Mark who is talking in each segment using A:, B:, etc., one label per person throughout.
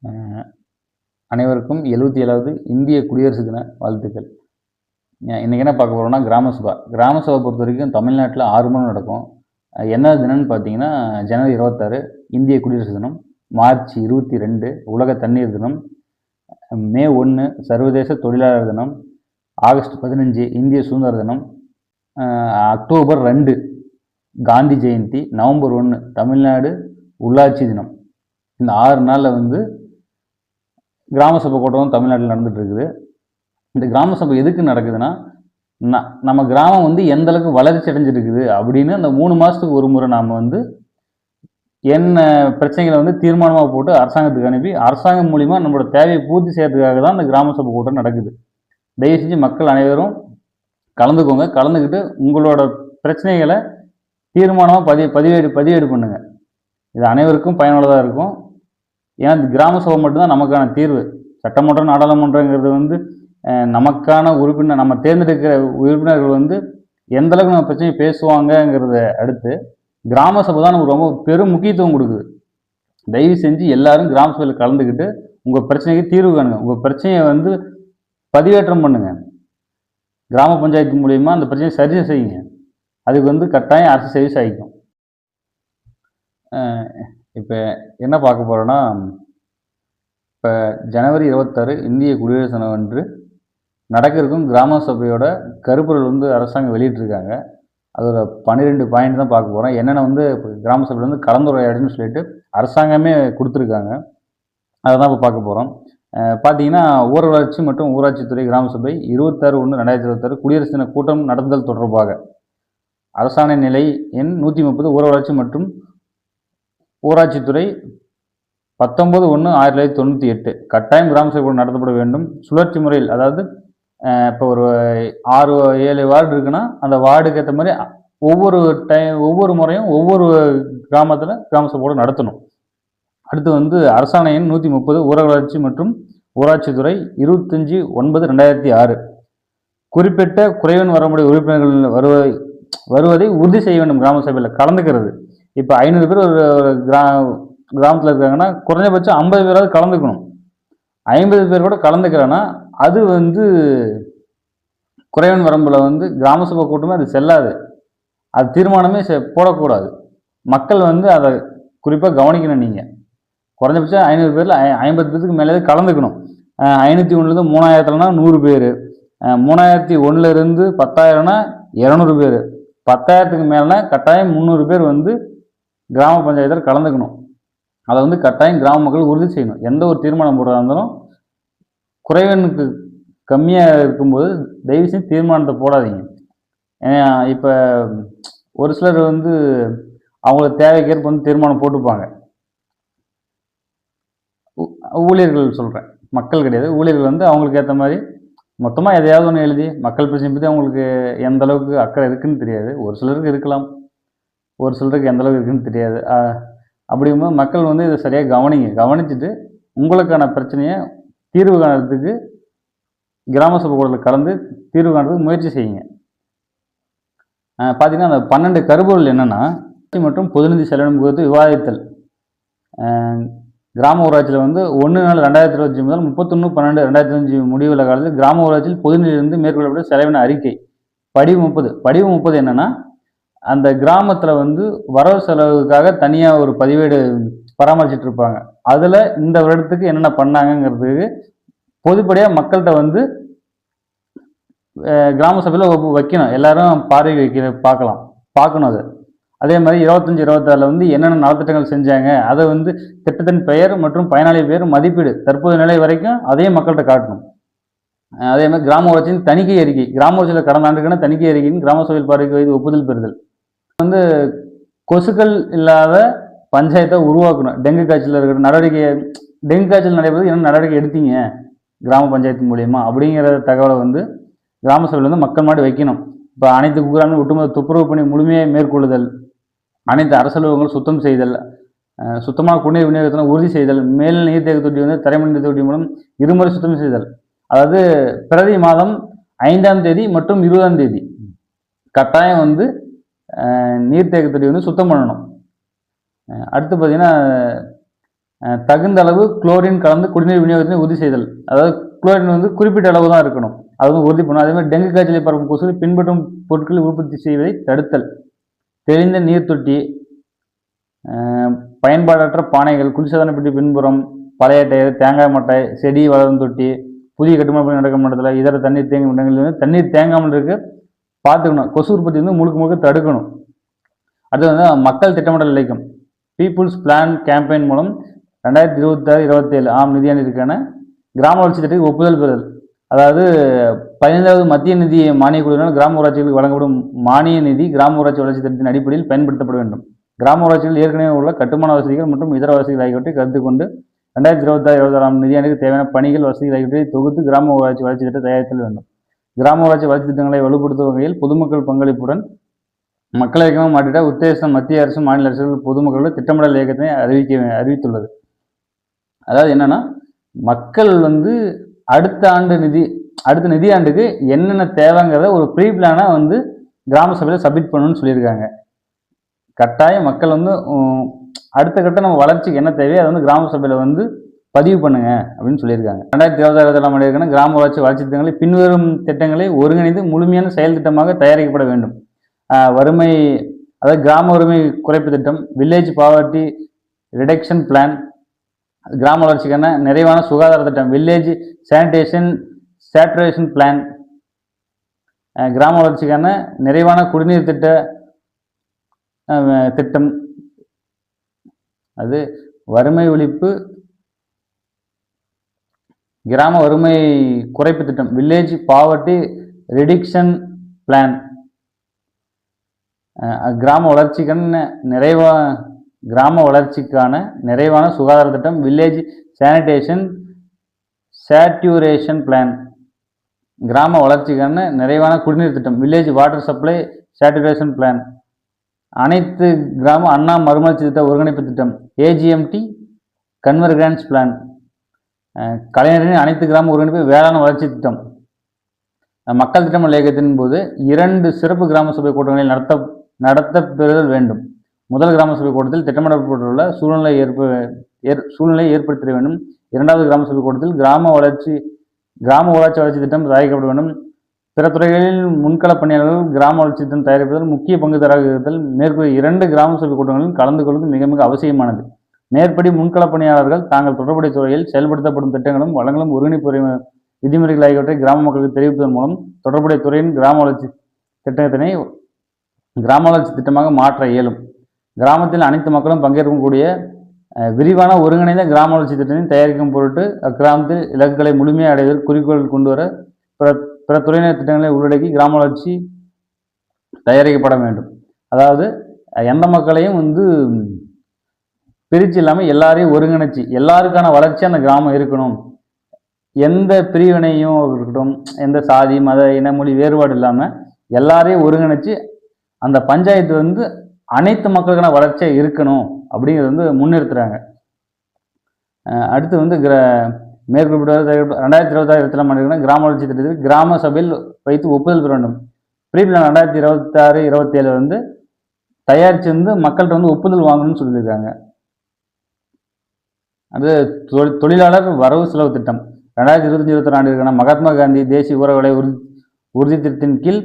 A: அஹ் அனைவருக்கும் 77வது இந்திய குடியரசு தின வாழ்த்துக்கள். இன்றைக்கி என்ன பார்க்க போகிறோம்னா கிராம சபா. கிராம சபா பொறுத்த வரைக்கும் தமிழ்நாட்டில் 6 மணி நடக்கும். என்ன தினம்னு பார்த்தீங்கன்னா, ஜனவரி 26 இந்திய குடியரசு தினம், மார்ச் 22 உலக தண்ணீர் தினம், மே 1 சர்வதேச தொழிலாளர் தினம், ஆகஸ்ட் 15 இந்திய சுதந்திர தினம், அக்டோபர் 2 காந்தி ஜெயந்தி, நவம்பர் 1 தமிழ்நாடு உள்ளாட்சி தினம். இந்த 6 நாளில் வந்து கிராம சபை கூட்டம் தமிழ்நாட்டில் நடந்துட்டு இருக்குது. இந்த கிராம சபை எதுக்கு நடக்குதுன்னா, நம்ம கிராமம் வந்து எந்த அளவுக்கு வளர்ச்சி அடைஞ்சிருக்குது அப்படின்னு அந்த 3 மாதத்துக்கு ஒரு முறை நாம் வந்து என்ன பிரச்சனைகளை வந்து தீர்மானமாக போட்டு அரசாங்கத்துக்கு அனுப்பி அரசாங்கம் மூலிமா நம்மளோட தேவையை பூர்த்தி செய்யறதுக்காக தான் இந்த கிராம சபை கூட்டம் நடக்குது. தயவு செஞ்சு மக்கள் அனைவரும் கலந்துக்கோங்க. கலந்துக்கிட்டு உங்களோட பிரச்சனைகளை தீர்மானமாக பதிவேடு பண்ணுங்க. இது அனைவருக்கும் பயனுள்ளதாக இருக்கும். ஏன்னா இந்த கிராம சபை மட்டும்தான் நமக்கான தீர்வு. சட்டமன்றம் நாடாளுமன்றங்கிறது வந்து நமக்கான உறுப்பினர், நம்ம தேர்ந்தெடுக்கிற உறுப்பினர்கள் வந்து எந்த அளவுக்கு நம்ம பிரச்சனையை பேசுவாங்கங்கிறத அடுத்து கிராம சபை தான் நமக்கு ரொம்ப பெரும் முக்கியத்துவம் கொடுக்குது. தயவு செஞ்சு எல்லாரும் கிராம சபையில் கலந்துக்கிட்டு உங்கள் பிரச்சனைக்கு தீர்வு காணுங்க. உங்கள் பிரச்சனையை வந்து பதிவேற்றம் பண்ணுங்க. கிராம பஞ்சாயத்து மூலியமாக அந்த பிரச்சனையை சரி செய்யுங்க. அதுக்கு வந்து கட்டாயம் அரசு செவி சாய்க்கும். இப்போ என்ன பார்க்க போகிறோன்னா, இப்போ ஜனவரி 26 இந்திய குடியரசு தினம் அன்று நடக்க இருக்கும் கிராம சபையோட கருப்பொருள் வந்து அரசாங்கம் வெளியிட்டிருக்காங்க. அதோட 12 பாயிண்ட் தான் பார்க்க போகிறோம். என்னென்ன வந்து கிராம சபையில் வந்து கலந்துரையாடுன்னு சொல்லிட்டு அரசாங்கமே கொடுத்துருக்காங்க. அதை தான் இப்போ பார்க்க போகிறோம். பார்த்தீங்கன்னா, ஊரகவளர்ச்சி மற்றும் ஊராட்சித்துறை கிராம சபை 26/1/2026 குடியரசு தின கூட்டம் நடத்துதல் தொடர்பாக அரசாணை நிலை எண் 130 ஊரகவளர்ச்சி மற்றும் ஊராட்சித்துறை 19/1/1998 கட்டாயம் கிராம சபை கூட்டம் நடத்தப்பட வேண்டும். சுழற்சி முறையில், அதாவது இப்போ ஒரு 6-7 வார்டு இருக்குன்னா அந்த வார்டுக்கு ஏற்ற மாதிரி ஒவ்வொரு முறையும் ஒவ்வொரு கிராமத்தில் கிராம சபை கூட்டம் நடத்தணும். அடுத்து வந்து அரசாணை எண் 130 ஊரக வளர்ச்சி மற்றும் ஊராட்சித்துறை 25/9/2006 குறிப்பிட்ட குறைவன் வரமுடைய உறுப்பினர்கள் வருவதை உறுதி செய்ய வேண்டும். கிராம சபையில் கலந்துக்கிறது இப்போ 500 பேர் ஒரு கிராமத்தில் இருக்காங்கன்னா குறைஞ்சபட்சம் 50 பேராவது கலந்துக்கணும். 50 பேர் கூட கலந்துக்கிறேன்னா அது வந்து குறைவன் வரம்பில் வந்து கிராம சபை கூட்டமே அது செல்லாது. அது தீர்மானமே போடக்கூடாது. மக்கள் வந்து அதை குறிப்பாக கவனிக்கணும். நீங்கள் குறைஞ்சபட்சம் 500 பேரில் 50 பேருக்கு மேலே கலந்துக்கணும். 501 3000னா 100 பேர், 3001 10,000னா 200 பேர், 10,000க்கு மேலே கட்டாயம் 300 பேர் வந்து கிராம பஞ்சாயத்தில் கலந்துக்கணும். அதை வந்து கட்டாயம் கிராம மக்கள் உறுதி செய்யணும். எந்த ஒரு தீர்மானம் போடுறதா இருந்தாலும் குறைவனுக்கு கம்மியாக இருக்கும்போது தயவு செஞ்சு தீர்மானத்தை போடாதீங்க. இப்போ ஒரு சிலர் வந்து அவங்களுக்கு தேவைக்கேற்ப வந்து தீர்மானம் போட்டுப்பாங்க. ஊழியர்கள் சொல்கிறேன், மக்கள் கிடையாது. ஊழியர்கள் வந்து அவங்களுக்கு ஏற்ற மாதிரி மொத்தமாக எதையாவது ஒன்று எழுதி மக்கள் பிரச்சனை பற்றி அவங்களுக்கு எந்த அளவுக்கு அக்கறை இருக்குன்னு தெரியாது. ஒரு சிலருக்கு இருக்கலாம், ஒரு சிலருக்கு எந்த அளவுக்கு இருக்குன்னு தெரியாது. அப்படிங்கும்போது மக்கள் வந்து இதை சரியாக கவனிச்சுட்டு உங்களுக்கான பிரச்சனையை தீர்வு காணுறதுக்கு கிராம சபை கூட்டத்தில் கலந்து தீர்வு காணுறதுக்கு முயற்சி செய்யுங்க. பார்த்தீங்கன்னா, அந்த 12 கருப்பொருள் என்னென்னா, மற்றும் பொதுநிதி செலவினம் குறித்து விவாதித்தல். கிராம ஊராட்சியில் வந்து 1/4/2025 முதல் 31/12/2025 முடிவுள்ள காலத்தில் கிராம ஊராட்சியில் பொதுநிதியிலிருந்து மேற்கொள்ளப்பட்ட செலவின அறிக்கை படிவு 30 என்னென்னா, அந்த கிராமத்தில் வந்து வரவு செலவுக்காக தனியாக ஒரு பதிவேடு பராமரிச்சுட்டு இருப்பாங்க. அதில் இந்த வருடத்துக்கு என்னென்ன பண்ணாங்கங்கிறதுக்கு பொதுப்படியாக மக்கள்கிட்ட வந்து கிராம சபையில் வைக்கணும். எல்லாரும் பார்க்கணும். அது அதே மாதிரி 25-26 வந்து என்னென்ன நலத்திட்டங்கள் செஞ்சாங்க அதை வந்து திட்டத்தின் பெயர் மற்றும் பயனாளி பெயர் மதிப்பீடு தற்போது நிலை வரைக்கும் அதையும் மக்கள்கிட்ட காட்டணும். அதே மாதிரி கிராம ஊராட்சியின் தணிக்கை அறிக்கை, கிராம ஊராட்சியில் கடந்த ஆண்டுக்கான தணிக்கை அறிக்கையின் கிராம சபையில் பார்வைக்கு வைத்து ஒப்புதல் பெறுதல். வந்து கொசுக்கள் இல்லாத பஞ்சாயத்தை உருவாக்கணும். டெங்கு காய்ச்சல் நடைபெறுது, என்ன நடவடிக்கை எடுத்தீங்க கிராம பஞ்சாயத்து மூலியமா அப்படிங்கிற தகவலை வந்து கிராம சபையில் வந்து மக்கள் மாடி வைக்கணும். இப்போ அனைத்து குக்கிராமங்களும் ஒட்டுமொத்த துப்புரவு பணி முழுமையாக மேற்கொள்ளுதல், அனைத்து அரசலுவங்கள் சுத்தம் செய்தல், சுத்தமான குடிநீர் விநியோகத்தினை உறுதி செய்தல், மேல் நீர்த்தேக்க தொட்டி வந்து தரைமணி நீர் தொட்டி மூலம் இருமுறை சுத்தம் செய்தல். அதாவது பிரதி மாதம் 5ஆம் தேதி மற்றும் 20ஆம் தேதி கட்டாயம் வந்து நீர்த்தேக்க தொட்டி வந்து சுத்தம் பண்ணணும். அடுத்து பார்த்தீங்கன்னா, தகுந்த அளவு குளோரின் கலந்து குடிநீர் விநியோகத்தினை உறுதி செய்தல். அதாவது குளோரின் வந்து குறிப்பிட்ட அளவு தான் இருக்கணும், அது வந்து உறுதி பண்ணணும். அதே மாதிரி டெங்கு காய்ச்சலை பரப்பும் கொசுவை பின்பற்றும் பொருட்களை உற்பத்தி செய்வதை தடுத்தல். தெளிந்த நீர் தொட்டி, பயன்பாடற்ற பானைகள், குளிர்சாதன பெட்டி பின்புறம், பழைய டயர், தேங்காய் மட்டை, செடி வளரும் தொட்டி, புதிய கட்டுமான பணி நடக்கும் இடத்துல இதர தண்ணீர் தேங்கும் இடங்களில் வந்து தண்ணீர் தேங்காமல் இருக்க பார்த்துக்கணும். கொசு உற்பத்தி வந்து முழுக்க தடுக்கணும். அடுத்து வந்து மக்கள் திட்டமிடல் இயக்கம் பீப்புள்ஸ் பிளான் கேம்பெயின் மூலம் 2026-27 ஆம் நிதியாண்டிற்கான கிராம வளர்ச்சி திட்டத்துக்கு ஒப்புதல் பெறுதல். அதாவது 15வது மத்திய நிதி மானிய குழுவினால் கிராம ஊராட்சிகளுக்கு வழங்கப்படும் மானிய நிதி கிராம ஊராட்சி வளர்ச்சி திட்டத்தின் அடிப்படையில் பயன்படுத்தப்பட வேண்டும். கிராம ஊராட்சிகள் ஏற்கனவே உள்ள கட்டுமான வசதிகள் மற்றும் இதர வசதிகள் ஆகியவற்றை கருத்தில் கொண்டு 2026-27 ஆம் நிதியாண்டுக்கு தேவையான பணிகள் வசதிகள் ஆகியவற்றை தொகுத்து கிராம ஊராட்சி வளர்ச்சி திட்டத்தை தயாரித்தல் வேண்டும். கிராம ஊராட்சி வளர்ச்சி திட்டங்களை வலுப்படுத்தும் வகையில் பொதுமக்கள் பங்களிப்புடன் மக்கள் இயக்கமாக மாற்றிட உத்தேசம் மத்திய அரசு மாநில அரசுகள் பொதுமக்களோட திட்டமிடல் இயக்கத்தை அறிவித்துள்ளது. அதாவது என்னன்னா, மக்கள் வந்து அடுத்த நிதியாண்டுக்கு என்னென்ன தேவைங்கிறத ஒரு ப்ரீ பிளானை வந்து கிராம சபையில் சப்மிட் பண்ணணும்னு சொல்லியிருக்காங்க. கட்டாயம் மக்கள் வந்து அடுத்த கட்ட நம்ம வளர்ச்சிக்கு என்ன தேவையோ அதை வந்து கிராம சபையில் வந்து பதிவு பண்ணுங்க அப்படின்னு சொல்லியிருக்காங்க. 2026-27 ஆண்டிற்கான கிராம வளர்ச்சி திட்டங்களை பின்வரும் திட்டங்களை ஒருங்கிணைந்து முழுமையான செயல் திட்டமாக தயாரிக்கப்பட வேண்டும். வறுமை, அதாவது கிராம வறுமை குறைப்பு திட்டம், வில்லேஜ் பாவர்ட்டி ரிடக்ஷன் பிளான், கிராம வளர்ச்சிக்கான நிறைவான சுகாதார திட்டம், வில்லேஜ் சானிடேஷன் சேச்சுரேஷன் பிளான், கிராம வளர்ச்சிக்கான நிறைவான குடிநீர் திட்டம், அது வறுமை ஒழிப்பு கிராம வறுமை குறைப்பு திட்டம், வில்லேஜ் பாவர்ட்டி ரிடக்ஷன் பிளான், கிராம வளர்ச்சிக்கான நிறைவான சுகாதார திட்டம், வில்லேஜ் சானிடேஷன் சேச்சுரேஷன் பிளான், கிராம வளர்ச்சிக்கான நிறைவான குடிநீர் திட்டம், village water supply saturation plan, அனைத்து கிராம அண்ணா மறுமலர்ச்சி திட்ட ஒருங்கிணைப்பு திட்டம், ஏஜிஎம்டி கன்வர்ஜென்ஸ் பிளான், கலைஞரின் அனைத்து கிராம ஒருங்கிணைப்பு வேளாண் வளர்ச்சி திட்டம். மக்கள் திட்டமிடல் இயக்கத்தின் போது 2 சிறப்பு கிராம சபை கூட்டங்களை நடத்த பெறுதல் வேண்டும். முதல் கிராம சபை கூட்டத்தில் திட்டமிடப்பட்டுள்ள சூழ்நிலை ஏற்படுத்திட வேண்டும். 2வது கிராம சபை கூட்டத்தில் கிராம ஊராட்சி வளர்ச்சி திட்டம் தயாரிக்கப்பட வேண்டும். பிற துறைகளில் முன்கள பணியாளர்கள் கிராம வளர்ச்சி திட்டம் தயாரிப்பதில் முக்கிய பங்குதாரராக இருத்தல் மேற்கூறிய 2 கிராம சபை கூட்டங்களில் கலந்து கொள்வது மிக மிக அவசியமானது. மேற்படி முன்கள பணியாளர்கள் தாங்கள் தொடர்புடைய துறையில் செயல்படுத்தப்படும் திட்டங்களும் வளங்களும் ஒருங்கிணைப்பு விதிமுறைகள் ஆகியவற்றை கிராம மக்களுக்கு தெரிவிப்பதன் மூலம் தொடர்புடைய துறையின் கிராம வளர்ச்சி திட்டத்தினை கிராம வளர்ச்சி திட்டமாக மாற்ற இயலும். கிராமத்தில் அனைத்து மக்களும் பங்கேற்கக்கூடிய விரிவான ஒருங்கிணைந்த கிராம வளர்ச்சி திட்டத்தை தயாரிக்கும் பொருட்டு அக்கிராமத்தில் இலக்குகளை முழுமையாக அடைவதில் குறிக்கோள் கொண்டு வர பிற துறையினர் திட்டங்களை உள்ளடக்கி கிராம வளர்ச்சி தயாரிக்கப்பட வேண்டும். அதாவது எந்த மக்களையும் வந்து பிரித்து இல்லாமல் எல்லாரையும் ஒருங்கிணைச்சி எல்லாருக்கான வளர்ச்சி அந்த கிராமம் இருக்கணும். எந்த பிரிவினையும் இருக்கட்டும், எந்த சாதி மத இன மொழி வேறுபாடு இல்லாமல் எல்லாரையும் ஒருங்கிணைச்சி அந்த பஞ்சாயத்து வந்து அனைத்து மக்களுக்கான வளர்ச்சியாக இருக்கணும் அப்படிங்கிறது வந்து முன்னிறுத்துறாங்க. அடுத்து வந்து மேற்கொள்ளப்பட்ட 2026-27 ஆண்டிற்கான கிராம வளர்ச்சி திட்டத்தில் கிராம சபையில் வைத்து ஒப்புதல் பெற வேண்டும். ப்ரீ பிளான் 2026-27 வந்து தயாரித்து வந்து மக்கள்கிட்ட வந்து ஒப்புதல் வாங்கணும்னு சொல்லியிருக்காங்க. அது தொழிலாளர் வரவு செலவு திட்டம் 2025-26 ஆண்டிற்கான மகாத்மா காந்தி தேசிய ஊரக வேலை உறுதி திட்டத்தின் கீழ்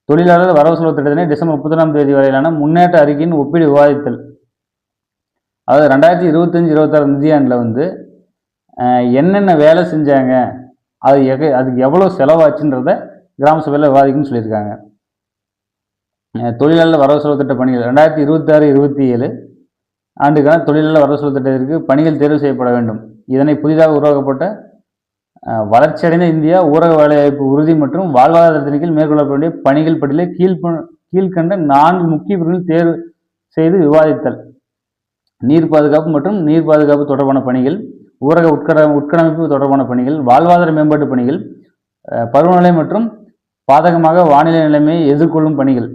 A: தொழிலாளர் வரவு செலவு திட்டத்தினை டிசம்பர் 31ஆம் தேதி வரையிலான முன்னேற்ற அறிக்கையின் ஒப்பீடு விவாதித்தல். அதாவது 2025-26 நிதியாண்டில் வந்து என்னென்ன வேலை செஞ்சாங்க, அதுக்கு எவ்வளோ செலவாச்சுன்றத கிராம சபையில் விவாதிக்குன்னு சொல்லியிருக்காங்க. தொழிலாளர் வரவு செலவு திட்ட பணிகள் 2026-27 ஆண்டுக்கான தொழிலாளர் வரவு செலவு திட்டத்திற்கு பணிகள் தேர்வு செய்யப்பட வேண்டும். இதனை புதிதாக உருவாக்கப்பட்ட வளர்ச்சியடைந்த இந்தியா ஊரக வேலைவாய்ப்பு உறுதி மற்றும் வாழ்வாதாரத்தின் கீழ் மேற்கொள்ளப்பட வேண்டிய பணிகள் பட்டியலை கீழ்கண்ட 4 முக்கிய பிரிவுகளில் தேர்வு செய்து விவாதித்தல். நீர் பாதுகாப்பு மற்றும் நீர் பாதுகாப்பு தொடர்பான பணிகள், ஊரக உட்கட்டமைப்பு தொடர்பான பணிகள், வாழ்வாதார மேம்பாட்டு பணிகள், பருவநிலை மற்றும் பாதகமாக வானிலை நிலைமையை எதிர்கொள்ளும் பணிகள்.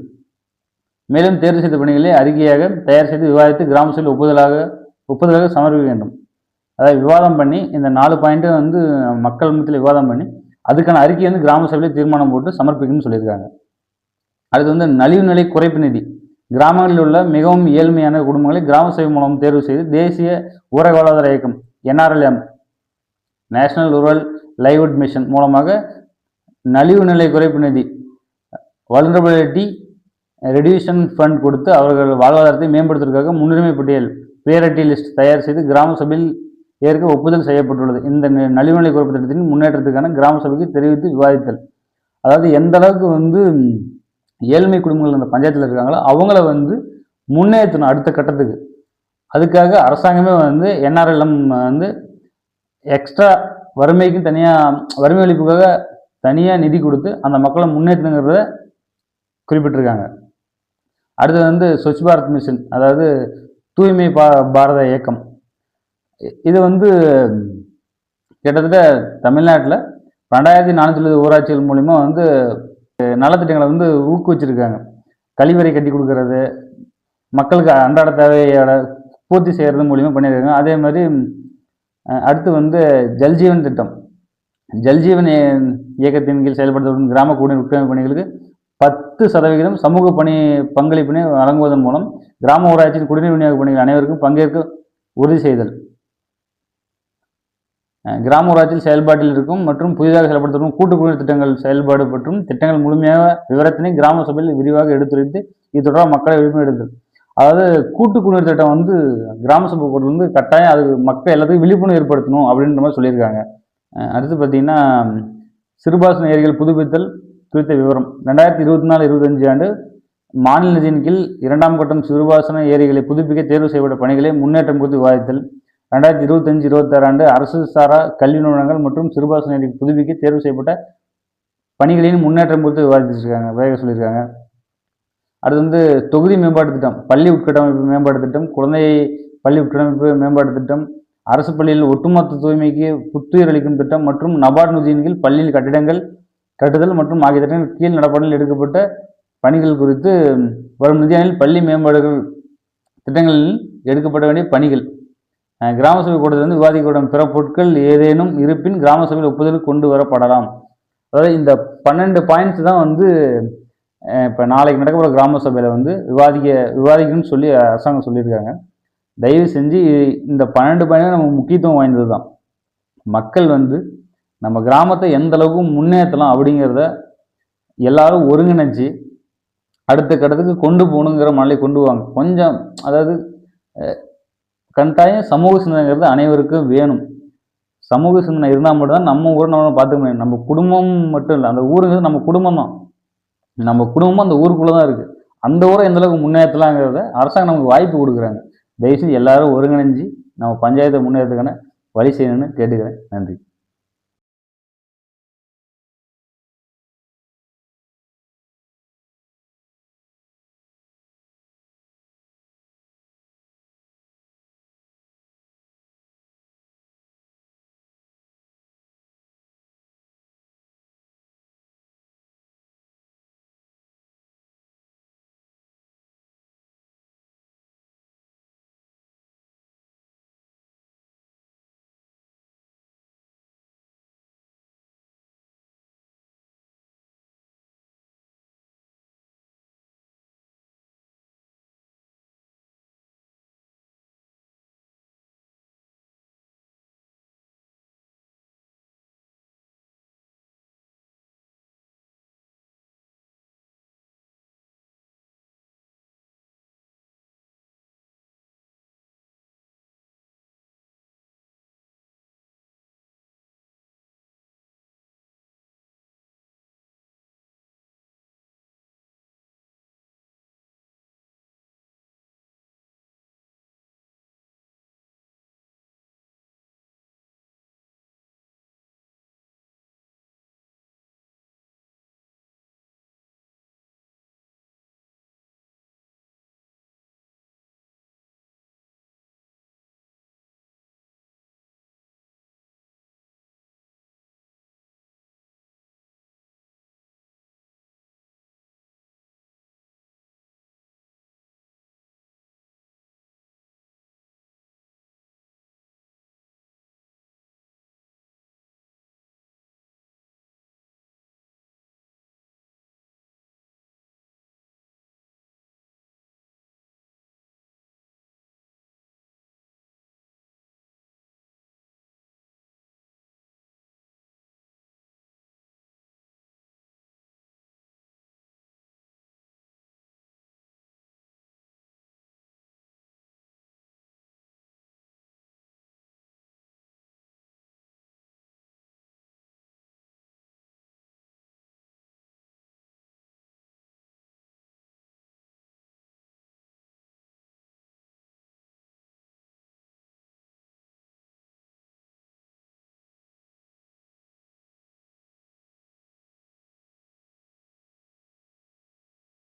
A: மேலும் தேர்வு செய்த பணிகளை அறிக்கையாக தயார் செய்து விவாதித்து கிராம சபையில் ஒப்புதலாக சமர்ப்பிக்க வேண்டும். அதாவது விவாதம் பண்ணி இந்த 4 பாயிண்ட்டை வந்து மக்கள் மத்தியில் விவாதம் பண்ணி அதுக்கான அறிக்கை வந்து கிராம சபையில் தீர்மானம் போட்டு சமர்ப்பிக்கணும்னு சொல்லியிருக்காங்க. அடுத்து வந்து நலிவு நிலை குறைப்பு நிதி கிராமங்களில் உள்ள மிகவும் ஏழ்மையான குடும்பங்களை கிராம சபை மூலம் தேர்வு செய்து தேசிய ஊரக வாழ்வாதார இயக்கம் NRLM நேஷனல் ரூரல் லைவ்வுட் மிஷன் மூலமாக நலிவு நிலை குறைப்பு நிதி வல்னரபிலிட்டி ரெடியூஷன் ஃபண்ட் கொடுத்து அவர்கள் வாழ்வாதாரத்தை மேம்படுத்துவதற்காக முன்னுரிமை பட்டியல் பிரியாரிட்டி லிஸ்ட் தயார் செய்து கிராம சபையில் ஏற்க ஒப்புதல் செய்யப்பட்டுள்ளது. இந்த நலிவு நிலை குறைப்பு திட்டத்தின் முன்னேற்றத்துக்கான கிராம சபைக்கு தெரிவித்து விவாதித்தல். அதாவது எந்த அளவுக்கு ஏழ்மை குடும்பங்கள் அந்த பஞ்சாயத்தில் இருக்காங்களோ அவங்கள முன்னேற்றணும் அடுத்த கட்டத்துக்கு. அதுக்காக அரசாங்கமே NRLM எக்ஸ்ட்ரா வறுமைக்கு வறுமை ஒழிப்புக்காக தனியாக நிதி கொடுத்து அந்த மக்களை முன்னேற்றணுங்கிறத குறிப்பிட்டிருக்காங்க. அடுத்தது ஸ்வச் பாரத் மிஷன், அதாவது தூய்மை பாரத இயக்கம். இது கிட்டத்தட்ட தமிழ்நாட்டில் 2470 ஊராட்சிகள் மூலிமா நலத்திட்டங்களை ஊக்குவிச்சிருக்காங்க. கழிவறை கட்டி கொடுக்கறது, மக்களுக்கு அன்றாட தேவையோட பூர்த்தி செய்கிறது மூலிமா பண்ணியிருக்காங்க. அதே மாதிரி அடுத்து ஜல்ஜீவன் திட்டம், ஜல்ஜீவன் இயக்கத்தின் கீழ் செயல்படுத்தப்படும் கிராம குடிநீர் உட்கட்டமைப்பு பணிகளுக்கு 10% சமூக பங்களிப்பினை வழங்குவதன் மூலம் கிராம ஊராட்சியின் குடிநீர் விநியோக பணிகள் அனைவருக்கும் பங்கேற்க உறுதி செய்தல். கிராம ஊராட்சியில் செயல்பாட்டில் இருக்கும் மற்றும் புதிதாக செயல்படுத்தப்படும் கூட்டு குடிநீர் திட்டங்கள் செயல்பாடு மற்றும் திட்டங்கள் முழுமையாக விவரத்தினை கிராம சபையில் விரிவாக எடுத்துரைத்து இது தொடர்பாக மக்களை விழிப்புணர்வு எடுத்தல். அதாவது கூட்டு குடிநீர் திட்டம் கிராம சபை கூட்டு கட்டாயம் அது மக்கள் எல்லாத்துக்கும் விழிப்புணர்வு ஏற்படுத்தணும் அப்படின்ற மாதிரி சொல்லியிருக்காங்க. அடுத்து பார்த்தீங்கன்னா சிறுபாசன ஏரிகள் புதுப்பித்தல் குறித்த விவரம். 2024-25 ஆண்டு மாநில நிதியின் கீழ் 2ஆம் கட்டம் சிறுபாசன ஏரிகளை புதுப்பிக்க தேர்வு செய்யப்பட்ட பணிகளை முன்னேற்றம் குறித்து விவாதித்தல். 2025-26 ஆண்டு அரசு சாரா கல்வி நிறுவனங்கள் மற்றும் சிறுபாசன ஏரிகள் புதுப்பிக்க தேர்வு செய்யப்பட்ட பணிகளின் முன்னேற்றம் குறித்து விவாதிச்சிருக்காங்க, வேக சொல்லியிருக்காங்க. அடுத்து தொகுதி மேம்பாட்டு திட்டம், பள்ளி உட்கட்டமைப்பு மேம்பாட்டு திட்டம், குழந்தை பள்ளி உட்கட்டமைப்பு மேம்பாட்டு திட்டம், அரசு பள்ளியில் ஒட்டுமொத்த தூய்மைக்கு புத்துயிர் அளிக்கும் திட்டம் மற்றும் நபார்டு நிதியின் கீழ் பள்ளியில் கட்டிடங்கள் கட்டுதல் மற்றும் ஆகிய திட்டங்கள் கீழ் நடப்பாட்டில் எடுக்கப்பட்ட பணிகள் குறித்து வரும் நிதியாண்டில் பள்ளி மேம்பாடுகள் திட்டங்களில் எடுக்கப்பட வேண்டிய பணிகள். கிராம சபை கூட்டத்தில் விவாதிக்கப்படும் பிற பொருட்கள் ஏதேனும் இருப்பின் கிராம சபையில் ஒப்புதல் கொண்டு வரப்படலாம். அதாவது இந்த 12 பாயிண்ட்ஸ் தான் இப்போ நாளைக்கு நடக்கப்போகிற கிராம சபையில் விவாதிக்கணும்னு சொல்லி அரசாங்கம் சொல்லியிருக்காங்க. தயவு செஞ்சு இந்த 12 பாயிண்ட் நம்ம முக்கியத்துவம் வாய்ந்தது தான். மக்கள் நம்ம கிராமத்தை எந்த அளவுக்கு முன்னேற்றலாம் அப்படிங்கிறத எல்லாரும் ஒருங்கிணைச்சு அடுத்த கட்டத்துக்கு கொண்டு போகணுங்கிற மனநிலை கொண்டு வாங்க. கொஞ்சம் அதாவது கட்டாயம் சமூக சிந்தனைங்கிறது அனைவருக்கும் வேணும். சமூக சிந்தனை இருந்தால் மட்டும்தான் நம்ம ஊரை நம்ம பார்த்துக்க முடியும். நம்ம குடும்பம் மட்டும் இல்லை, அந்த ஊருங்கிறது நம்ம குடும்பம் தான். நம்ம குடும்பமும் அந்த ஊருக்குள்ளே தான் இருக்குது. அந்த ஊரை எந்த அளவுக்கு முன்னேற்றலாங்கிறத அரசாங்கம் நமக்கு வாய்ப்பு கொடுக்குறாங்க. தயவுசெய்து எல்லாரும் ஒருங்கிணைஞ்சு நம்ம பஞ்சாயத்தை முன்னேற்றத்துக்கான வழி செய்யணும்னு கேட்டுக்கிறேன். நன்றி.